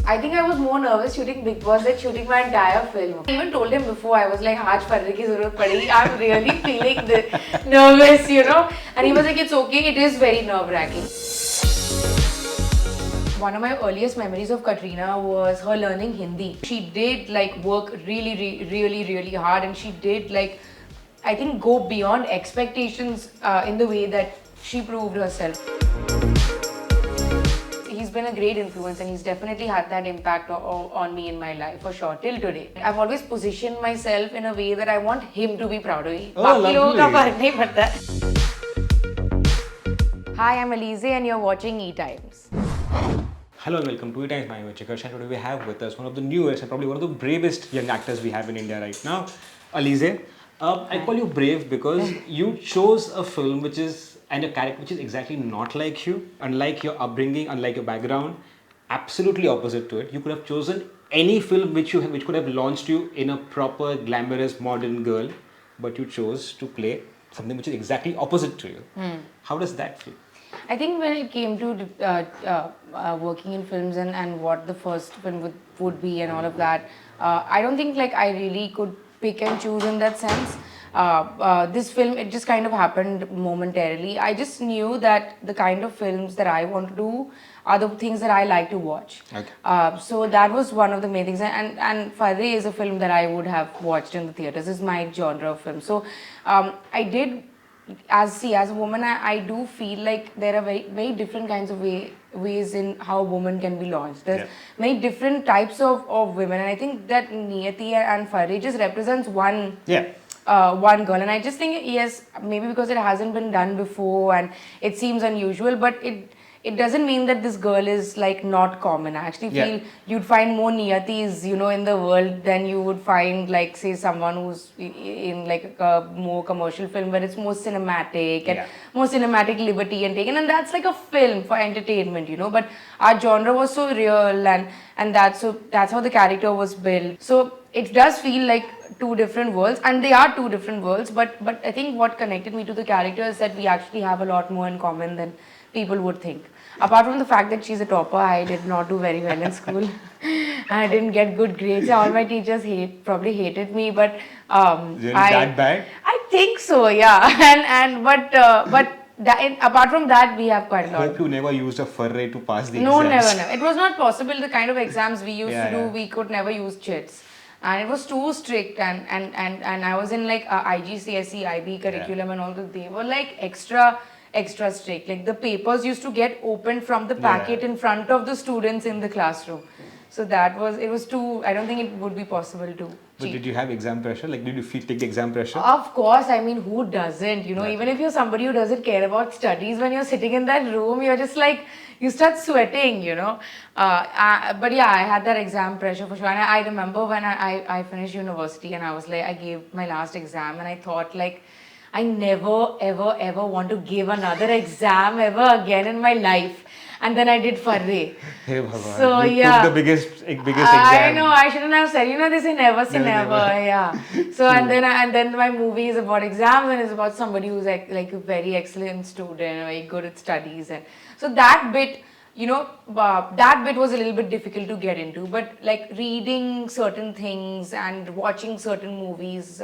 I think I was more nervous shooting Big Boss than shooting my entire film. I even told him before, I was like, "Aaj Farrey ki zarurat padegi. I'm really feeling nervous, you know." And he was like, "It's okay. It is very nerve-wracking." One of my earliest memories of Katrina was her learning Hindi. She did like work really hard, and she did like, I think, go beyond expectations in the way that she proved herself. He's been a great influence, and he's definitely had that impact on me in my life for sure till today. I've always positioned myself in a way that I want him to be proud of me. Oh, lovely. Hi, I'm Alizeh and you're watching ETimes. Hello and welcome to ETimes Alizeh Agnihotri. Today we have with us one of the newest and probably one of the bravest young actors we have in India right now. Alizeh, I call you brave because you chose a film which is, and a character which is exactly not like you, unlike your upbringing, unlike your background, absolutely opposite to it. You could have chosen any film which could have launched you in a proper, glamorous, modern girl, but you chose to play something which is exactly opposite to you. How does that feel? I think when it came to working in films and what the first film would be and all of that, I don't think like I really could pick and choose in that sense. This film, it just kind of happened momentarily. I just knew that the kind of films that I want to do are the things that I like to watch. Okay. So that was one of the main things. And Farrey is a film that I would have watched in the theaters. It's my genre of film. So I did, as a woman, I do feel like there are very different kinds of ways in how a woman can be launched. There's many different types of women. And I think that Niyati and Farrey just represents one girl, and I just think, yes, maybe because it hasn't been done before and it seems unusual, but it doesn't mean that this girl is like not common. I actually feel you'd find more Niyatis, you know, in the world than you would find like, say, someone who's in like a more commercial film where it's more cinematic and more cinematic liberty and taken, and that's like a film for entertainment, you know. But our genre was so real, and that's how the character was built. So it does feel like two different worlds, and they are two different worlds, but I think what connected me to the character is that we actually have a lot more in common than people would think. Apart from the fact that she's a topper, I did not do very well in school. I didn't get good grades. All my teachers probably hated me, but Really that bad? I think so, yeah. But apart from that, we have quite a lot. I hope you never used a Farrey to pass the No, exams. never. It was not possible. The kind of exams we used to do, we could never use chits. And it was too strict, and I was in like IGCSE, IB curriculum and all that. They were like extra strict. Like the papers used to get opened from the packet in front of the students in the classroom. So it was too, I don't think it would be possible to But cheat. did you have exam pressure? Like, did you take the exam pressure? Of course, I mean, who doesn't? You know, even if you're somebody who doesn't care about studies, when you're sitting in that room, you're just like, you start sweating, you know. But yeah, I had that exam pressure for sure. And I remember when I finished university and I was like, I gave my last exam and I thought like, I never ever want to give another exam ever again in my life. And then I did Farrey. Hey Bhagwan, So you yeah, took the biggest exam. I know, I shouldn't have said. You know, they say never say never. Yeah. So and then my movie is about exams and it's about somebody who's like a very excellent student, very good at studies, and so that bit, you know, that bit was a little bit difficult to get into. But like reading certain things and watching certain movies,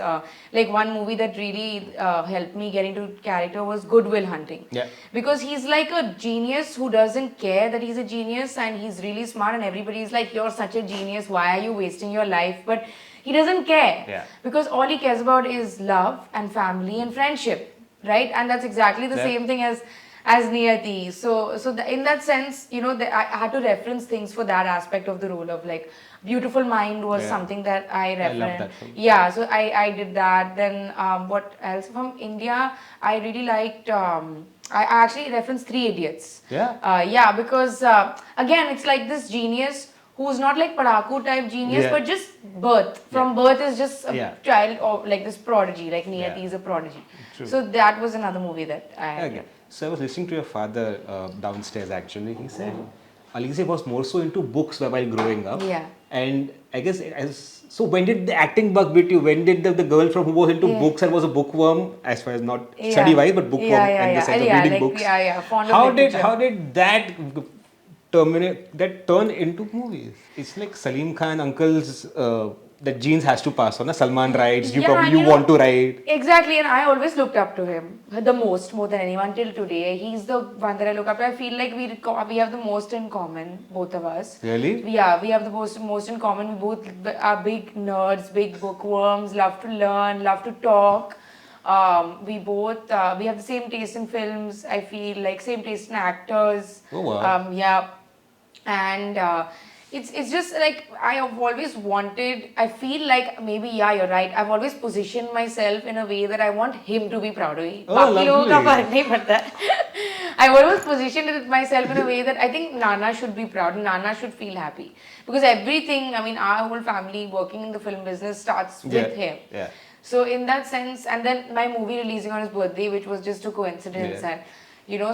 like one movie that really helped me get into character was Good Will Hunting. Yeah. Because he's like a genius who doesn't care that he's a genius, and he's really smart, and everybody's like, you're such a genius, why are you wasting your life? But he doesn't care. Yeah. Because all he cares about is love and family and friendship, right? And that's exactly the same thing as Niyati. So in that sense, you know, I had to reference things for that aspect of the role of like Beautiful Mind was something that I referenced. I love that film. Yeah, so I did that. Then what else from India? I really liked. I actually referenced Three Idiots. Yeah. Because again, it's like this genius who's not like Padaku type genius, but just birth. From birth is just a child of like this prodigy. Like Niyati is a prodigy. True. So that was another movie that I had. Okay. So I was listening to your father downstairs actually. He said Alizeh was more so into books while growing up. Yeah. And I guess so when did the acting bug beat you? When did the girl from who was into books and was a bookworm, as far as not study wise, but bookworm and the sense of reading books? Fond of How literature. did that turn into movies. It's like Salim Khan uncle's that genes has to pass on. Na? Salman rides, you Yeah, probably and you want to ride. Exactly, and I always looked up to him the most, more than anyone till today. He's the one that I look up to. I feel like we have the most in common, both of us. Really? We have the most in common. We both are big nerds, big bookworms, love to learn, love to talk. We have the same taste in films. I feel like same taste in actors. Oh wow. Yeah, and it's just like I have always wanted. I feel like maybe you're right. I've always positioned myself in a way that I want him to be proud of me. Oh, बाकी लोगों का lovely. फर्क नहीं पड़ता. I've always positioned it myself in a way that I think Nana should be proud. Nana should feel happy because everything. I mean, our whole family working in the film business starts with him. Yeah. So in that sense, and then my movie releasing on his birthday, which was just a coincidence, and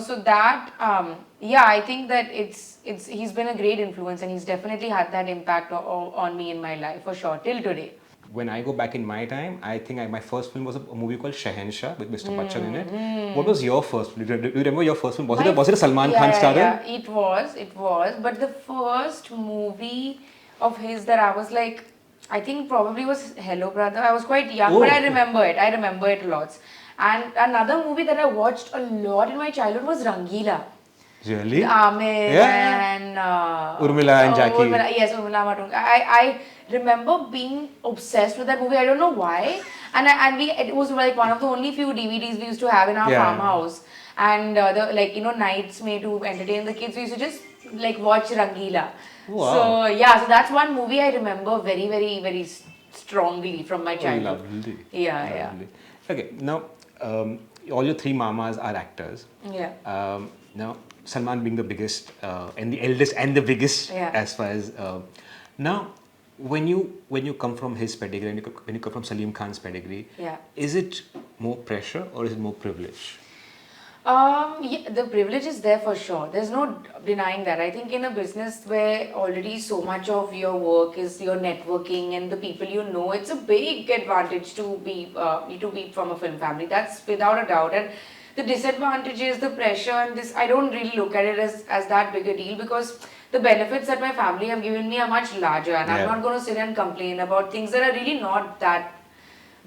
so that I think that he's been a great influence, and he's definitely had that impact on me in my life for sure till today. When I go back in my time, I think my first film was a movie called Shahenshah with Mr. Bachchan in it. What was your first film? Do you remember your first film? Was it a Salman Khan starrer? Yeah, it was. But the first movie of his that I was like, I think probably was Hello Brother. I was quite young, but I remember it. I remember it lots. And another movie that I watched a lot in my childhood was Rangila. Really? Amir and Urmila and Jackie. Yes, Urmila Matung. I remember being obsessed with that movie. I don't know why. And it was like one of the only few DVDs we used to have in our farmhouse. And nights made to entertain the kids. We used to just like watch Rangila. Wow. So that's one movie I remember very, very, very strongly from my childhood. Lovely. Yeah. Okay, now all your three mamas are actors. Yeah. Now Salman being the biggest and the eldest and the biggest as far as now when you come from his pedigree and when you come from Salim Khan's pedigree, is it more pressure or is it more privilege? The privilege is there for sure. There's no denying that. I think in a business where already so much of your work is your networking and the people you know, it's a big advantage to be from a film family. That's without a doubt. And the disadvantage is the pressure, and this I don't really look at it as that big a deal because the benefits that my family have given me are much larger, and I'm not going to sit and complain about things that are really not that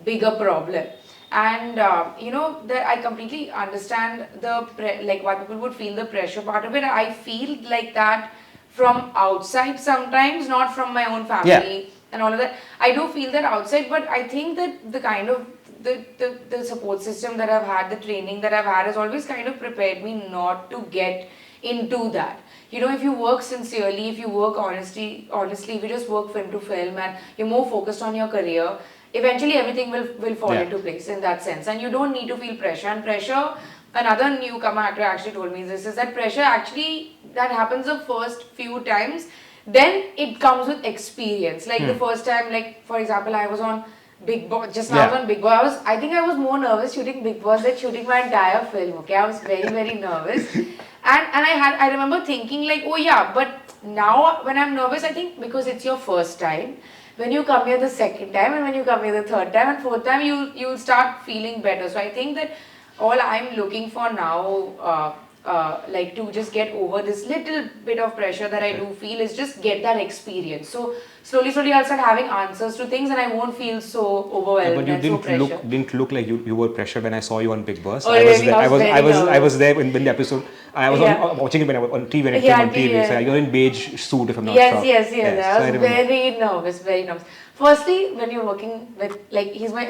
big a problem. And that I completely understand why people would feel the pressure part of it. I feel like that from outside sometimes, not from my own family and all of that. I do feel that outside, but I think that the kind of the support system that I've had, the training that I've had has always kind of prepared me not to get into that. If you work sincerely, if you work honestly, if you just work film to film and you're more focused on your career, eventually everything will fall into place in that sense, and you don't need to feel pressure. And pressure, another newcomer actor actually told me this, is that pressure actually that happens the first few times, then it comes with experience. Like the first time, like for example, I was on Big Boss, just now I was on Big Boss. I think I was more nervous shooting Big Boss than shooting my entire film. Okay, I was very, very nervous. And I remember thinking like, oh yeah, but now when I'm nervous, I think because it's your first time. When you come here the second time and when you come here the third time and fourth time, you'll start feeling better. So I think that all I'm looking for now, to just get over this little bit of pressure that I do feel, is just get that experience. So slowly I'll start having answers to things and I won't feel so overwhelmed. But you and didn't look like you were pressured when I saw you on Big Boss. Oh, I was there in the episode. I was watching it when I was on TV when it came on TV. So you're in beige suit if I'm not sure. Yes. I was very nervous. Firstly, when you're working with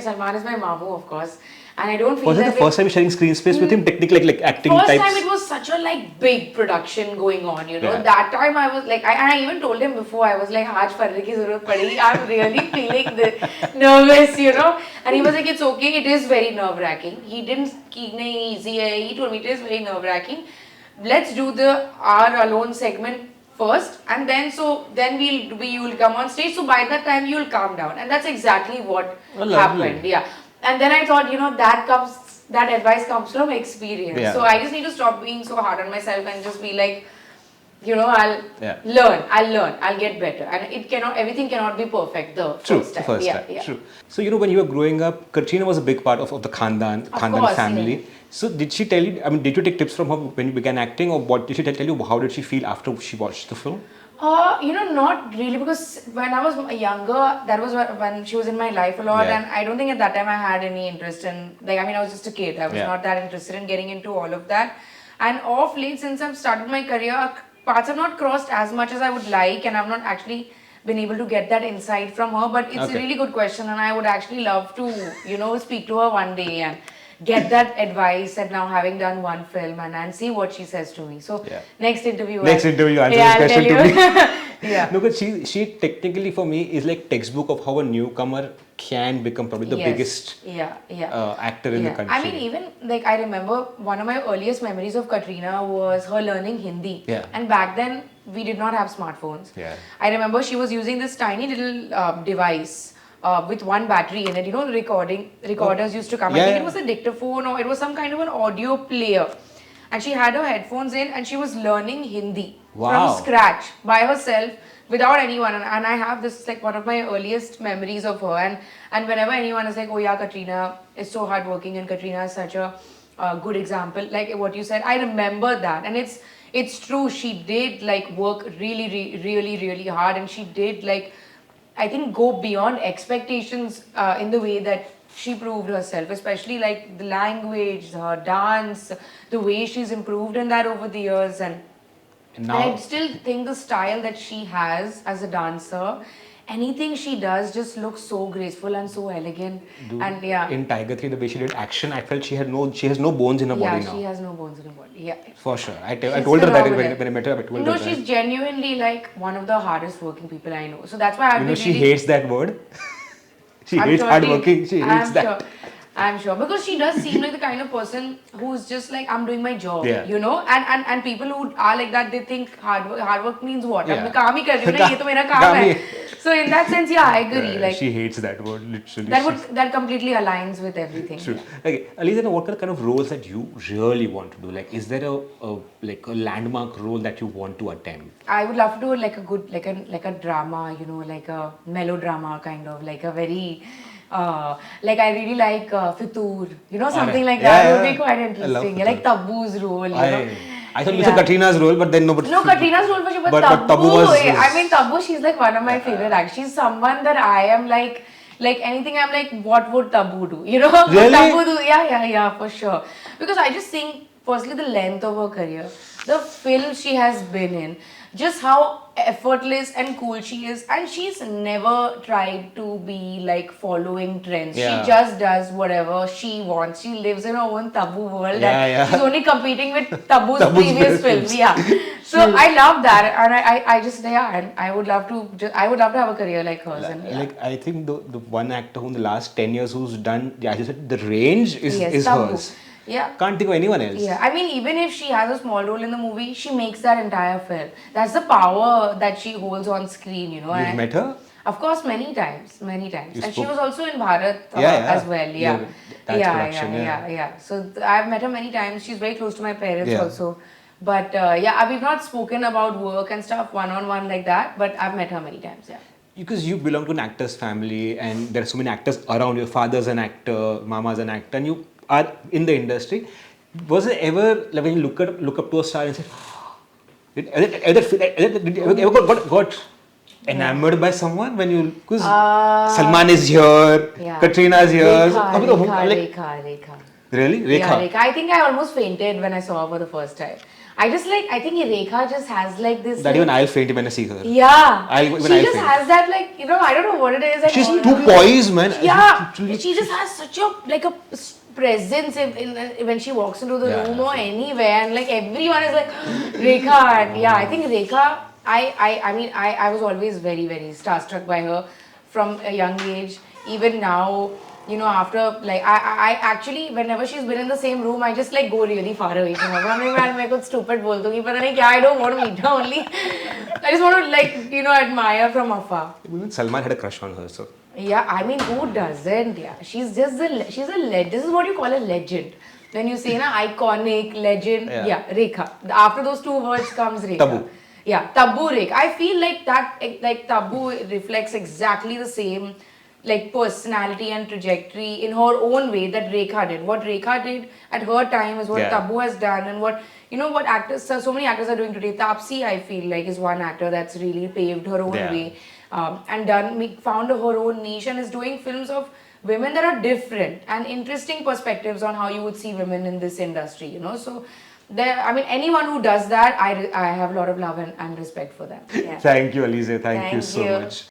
Salman is my mamu, of course. And I don't feel was it the first time sharing screen space with him, technically like acting first types? First time it was such a big production going on, That time I was like, I even told him before, I was like, Aaj Farrey ki zarurat padegi. I'm really feeling nervous, And he was like, it's okay, it is very nerve-wracking. He didn't keep it easy. He told me it is very nerve-wracking. Let's do the our alone segment first, and then you will come on stage. So by that time you'll calm down, and that's exactly what happened. Yeah. And then I thought, that advice comes from experience. Yeah. So I just need to stop being so hard on myself and just be like, I'll Yeah. learn. I'll get better. And everything cannot be perfect the first time. First yeah, time. yeah. True. So, when you were growing up, Katrina was a big part of the Khandan course, family. yeah. So, did she tell you, did you take tips from her when you began acting, or what did she tell you? How did she feel after she watched the film? Not really, because when I was younger, that was when she was in my life a lot, Yeah. and I don't think at that time I had any interest in, I was just a kid. I was Yeah. not that interested in getting into all of that. And of late, since I've started my career, paths have not crossed as much as I would like, and I've not actually been able to get that insight from her. But it's a really good question, and I would actually love to, speak to her one day and get that advice, and now having done one film and see what she says to me. So Yeah. next interview, Next interview, answer yeah, this I'll question tell to you. me. Yeah. No, but she technically for me is like textbook of how a newcomer can become probably the biggest actor in the country. I mean, even I remember one of my earliest memories of Katrina was her learning Hindi. Yeah. And back then we did not have smartphones. Yeah. I remember she was using this tiny little device with one battery in it. The recorders used to come. Yeah, I think yeah. it was a dictaphone or it was some kind of an audio player. And she had her headphones in and she was learning Hindi Wow. from scratch by herself without anyone. And I have this one of my earliest memories of her. And whenever anyone is like, oh yeah, Katrina is so hardworking and Katrina is such a good example, like what you said, I remember that. And it's true, she did work really hard, and she did I think go beyond expectations in the way that she proved herself, especially the language, her dance, the way she's improved in that over the years. And now, I still think the style that she has as a dancer, anything she does just looks so graceful and so elegant. dude, And yeah, in Tiger 3, the way she did action, I felt she has no bones in her body now. she has no bones in her body. Yeah. For sure. I She's told her that phenomenal. when I met her. I told her that. She's genuinely one of the hardest working people I know. So that's why I've been She really... hates that word. She I'm hates sure hardworking. She hates that. Sure. I'm sure, because she does seem like the kind of person who's just I'm doing my job, Yeah. and people who are like that, they think hard work means what? Yeah. मैं काम ही कर रही हूँ ना, ये तो मेरा काम है. So in that sense, yeah, I agree. She hates that word literally. That completely aligns with everything. True. Okay, Alizeh, what kind of roles that you really want to do? Is there a landmark role that you want to attempt? I would love to do a good a drama, like a melodrama kind of, a very I really like Fitur, something like that would be quite interesting. Yeah, like Tabu's role, I thought you said Katrina's role, but then no. But Katrina's role, but Tabu was. I mean, Tabu, she's one of my favorite actors. She's someone that I am like anything. I'm like, what would Tabu do? Really? What Tabu do? Yeah, for sure. Because I just think, firstly, the length of her career, the films she has been in, just how effortless and cool she is, and she's never tried to be following trends. Yeah. She just does whatever she wants. She lives in her own Tabu world. Yeah. She's only competing with Tabu's previous films. films. Yeah. So I love that, and I just and I would love to have a career like hers. And I think the one actor who in the last 10 years who's done, as you said, the range is Tabu. hers. Yeah. Can't think of anyone else. Yeah, I mean, even if she has a small role in the movie, she makes that entire film. That's the power that she holds on screen, You've met her? Of course, many times. And she spoke- was also in Bharat as well. Yeah, that's production, Yeah. So I've met her many times. She's very close to my parents Yeah. also. But we've not spoken about work and stuff one-on-one like that, but I've met her many times, yeah. Because you belong to an actor's family and there are so many actors around. Your father's an actor, mama's an actor, and you are in the industry. Was it ever when you look up to a star and say, did you ever got enamored by someone when you, because Salman is here, Katrina is here. Rekha. Really? Rekha? Yeah, Rekha. I think I almost fainted when I saw her for the first time. I think Rekha just has this... That even I'll faint when I see her. Yeah. I'll she just faint. has that I don't know what it is. She's too poised, man. Yeah. She just has such a presence when she walks into the room or anywhere, and everyone is Rekha. And I think Rekha, I was always very, very starstruck by her from a young age. Even now, after I actually, whenever she's been in the same room, I just go really far away from her. I could stupid bol dungi, but I don't want to meet her only. I just want to admire from afar. Even Salman had a crush on her, so. Yeah, I mean, who doesn't? Yeah, she's a legend. This is what you call a legend. When you say iconic legend, Rekha. After those two words comes Rekha. Tabu. Yeah, Tabu Rekha. I feel like that, like Tabu reflects exactly the same like personality and trajectory in her own way that Rekha did. What Rekha did at her time is what Yeah. Tabu has done, and what what actors, so many actors are doing today. Tapsi, I feel like, is one actor that's really paved her own Yeah. way, and found her own niche, and is doing films of women that are different and interesting perspectives on how you would see women in this industry. So there, I mean, anyone who does that, I have a lot of love and respect for them. Yeah. Thank you, Alizeh. Thank you Thank so you. much.